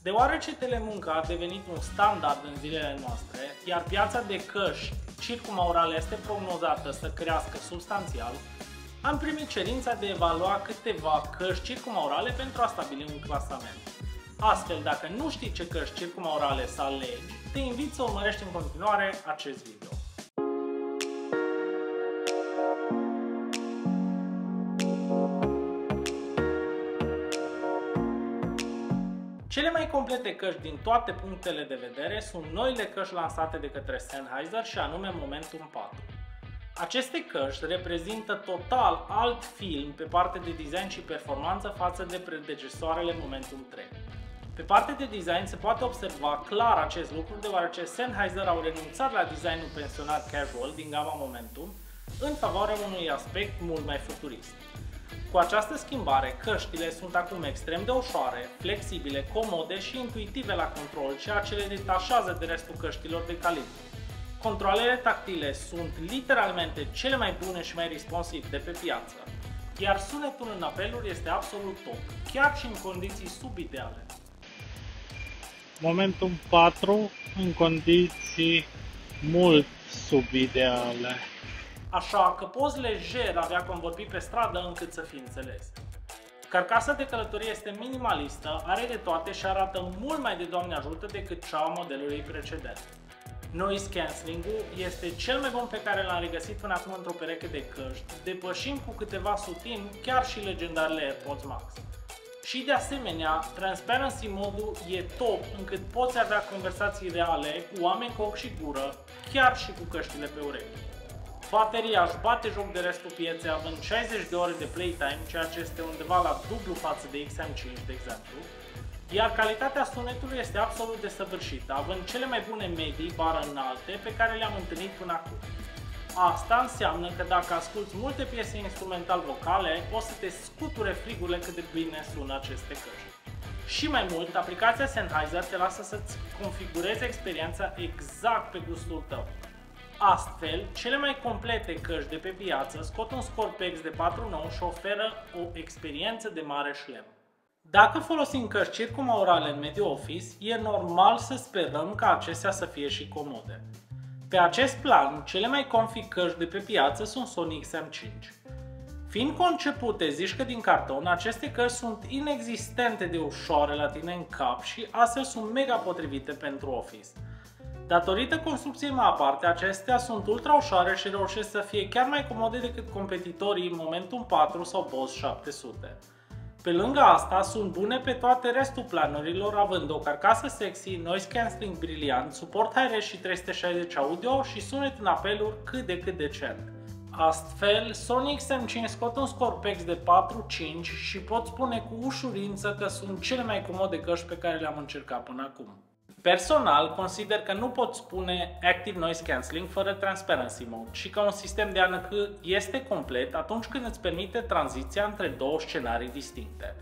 Deoarece telemunca a devenit un standard în zilele noastre, iar piața de căști circumaurale este prognozată să crească substanțial, am primit cerința de a evalua câteva căști circumaurale pentru a stabili un clasament. Astfel, dacă nu știi ce căști circumaurale să alegi, te invit să urmărești în continuare acest video. Cele mai complete căști din toate punctele de vedere sunt noile căști lansate de către Sennheiser și anume Momentum 4. Aceste căști reprezintă total alt film pe partea de design și performanță față de predecesoarele Momentum 3. Pe partea de design se poate observa clar acest lucru deoarece Sennheiser au renunțat la designul pensionat casual din gama Momentum în favoarea unui aspect mult mai futurist. Cu această schimbare, căștile sunt acum extrem de ușoare, flexibile, comode și intuitive la control, ceea ce le detașează de restul căștilor de calibru. Controlele tactile sunt literalmente cele mai bune și mai responsive de pe piață, iar sunetul în apeluri este absolut top, chiar și în condiții subideale. Momentum 4 în condiții mult subideale. Așa că poți lejer avea convorbi pe stradă încât să fii înțeles. Carcasa de călătorie este minimalistă, are de toate și arată mult mai de Doamne ajută decât cea a modelului precedent. Noise cancelling-ul este cel mai bun pe care l-am regăsit până acum într-o pereche de căști, depășind cu câteva sutimi chiar și legendarele AirPods Max. Și de asemenea, Transparency modul e top încât poți avea conversații reale cu oameni cu ochi și gură, chiar și cu căștile pe urechi. Bateria își bate joc de restul pieței având 60 de ore de playtime, ceea ce este undeva la dublu față de XM5, de exemplu, iar calitatea sunetului este absolut desăvârșită, având cele mai bune medii bară înalte pe care le-am întâlnit până acum. Asta înseamnă că dacă asculți multe piese instrumental-vocale, o să te scuture frigurile cât de bine sună aceste căști. Și mai mult, aplicația Sennheiser te lasă să-ți configurezi experiența exact pe gustul tău. Astfel, cele mai complete căști de pe piață scot un Scorpex de 4.9 și oferă o experiență de mare șlem. Dacă folosim căști circumaurale în mediul office, e normal să sperăm ca acestea să fie și comode. Pe acest plan, cele mai comfy căști de pe piață sunt Sony XM5. Fiind concepute zișcă din carton, aceste căști sunt inexistente de ușoare la tine în cap și astfel sunt mega potrivite pentru office. Datorită construcției mai aparte, acestea sunt ultra ușoare și reușesc să fie chiar mai comode decât competitorii Momentum 4 sau Bose 700. Pe lângă asta, sunt bune pe toate restul planurilor, având o carcasă sexy, noise cancelling briliant, suport high-res și 360 audio și sunet în apeluri cât de cât decent. Astfel, Sony XM5 scot un Scorpex de 4.5 și pot spune cu ușurință că sunt cele mai comode căști pe care le-am încercat până acum. Personal, consider că nu pot spune Active Noise Cancelling fără Transparency Mode și că un sistem de ANC este complet atunci când îți permite tranziția între două scenarii distincte.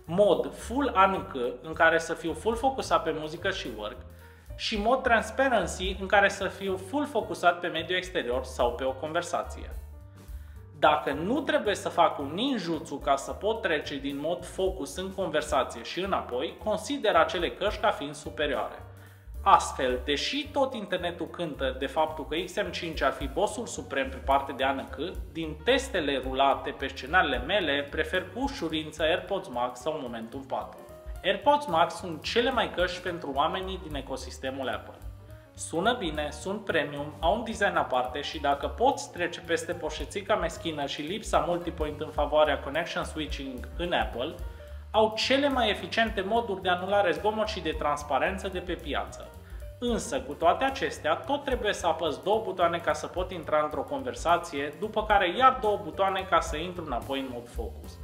Mod Full ANC, în care să fiu full focusat pe muzică și work, și mod Transparency, în care să fiu full focusat pe mediul exterior sau pe o conversație. Dacă nu trebuie să fac un ninjutsu ca să pot trece din mod focus în conversație și înapoi, consider acele căști ca fiind superioare. Astfel, deși tot internetul cântă de faptul că XM5 ar fi bossul suprem pe partea de ANC, din testele rulate pe scenariile mele, prefer cu ușurință AirPods Max sau Momentum 4. AirPods Max sunt cele mai căști pentru oamenii din ecosistemul Apple. Sună bine, sunt premium, au un design aparte și dacă poți trece peste poșețica meschină și lipsa multipoint în favoarea connection switching în Apple, au cele mai eficiente moduri de anulare zgomot și de transparență de pe piață. Însă, cu toate acestea, tot trebuie să apăs două butoane ca să pot intra într-o conversație, după care iar două butoane ca să intru înapoi în mod focus.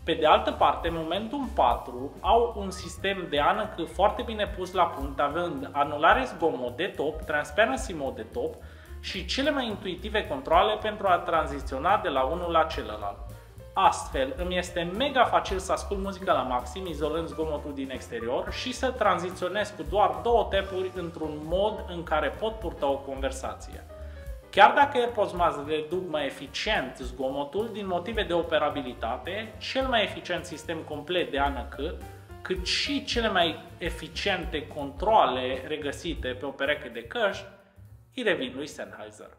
Pe de altă parte, Momentum 4 au un sistem de ANC foarte bine pus la punct, având anulare zgomot de top, Transparency Mode de top și cele mai intuitive controle pentru a tranziționa de la unul la celălalt. Astfel, îmi este mega facil să ascult muzica la maxim, izolând zgomotul din exterior și să tranziționez cu doar două tap-uri într-un mod în care pot purta o conversație. Chiar dacă AirPods Max reduc mai eficient zgomotul din motive de operabilitate, cel mai eficient sistem complet de ANC cât și cele mai eficiente controle regăsite pe o pereche de căști îi revin lui Sennheiser.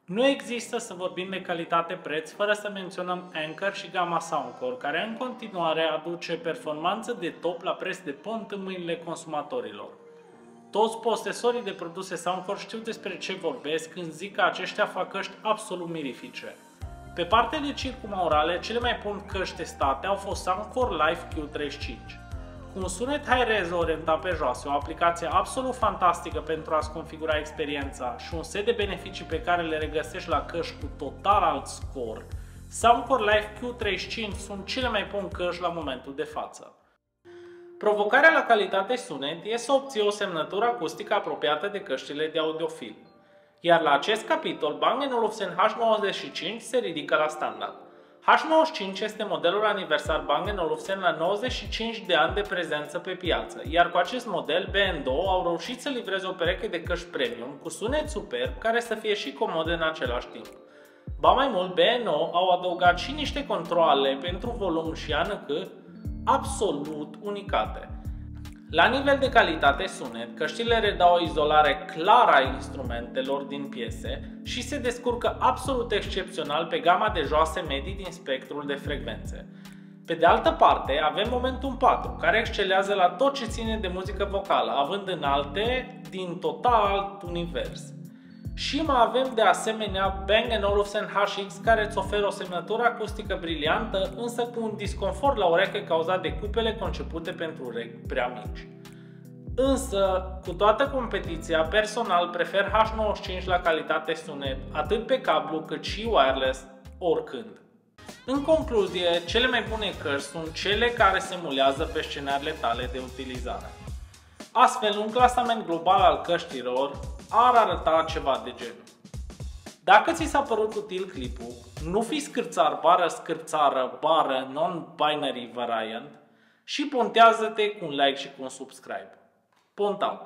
Nu există să vorbim de calitate-preț fără să menționăm Anker și gama Soundcore, care în continuare aduce performanță de top la preț de pont în mâinile consumatorilor. Toți posesorii de produse Soundcore știu despre ce vorbesc când zic că aceștia fac căști absolut mirifice. Pe partea de circumaurale, cele mai bune căști testate au fost Soundcore Live Q35. Cu un sunet high-res orientat pe jos, o aplicație absolut fantastică pentru a-ți configura experiența și un set de beneficii pe care le regăsești la căști cu total alt scor, Soundcore Live Q35 sunt cele mai bune căști la momentul de față. Provocarea la calitate sunet e să obții o semnătură acustică apropiată de căștile de audiofil. Iar la acest capitol, Bang & Olufsen H95 se ridică la standard. H95 este modelul aniversar Bang & Olufsen la 95 de ani de prezență pe piață, iar cu acest model B&O au reușit să livreze o pereche de căști premium cu sunet superb care să fie și comode în același timp. Ba mai mult, B&O au adăugat și niște controale pentru volum și ANC absolut unicate. La nivel de calitate sunet, căștile redau o izolare clară a instrumentelor din piese și se descurcă absolut excepțional pe gama de joase medii din spectrul de frecvențe. Pe de altă parte, avem Momentum 4, care excelează la tot ce ține de muzică vocală, având înalte din total alt univers. Și mai avem de asemenea Bang & Olufsen HX, care îți oferă o semnătură acustică briliantă, însă cu un disconfort la ureche cauzat de cupele concepute pentru urechi prea mici. Însă, cu toată competiția, personal prefer H95 la calitate sunet, atât pe cablu cât și wireless, oricând. În concluzie, cele mai bune căști sunt cele care se emulează pe scenariile tale de utilizare. Astfel, un clasament global al căștilor ar arăta ceva de genul: dacă ți s-a părut util clipul, nu fi scârțar bară scârțară bară non-binary variant și pontează-te cu un like și cu un subscribe. Pont out!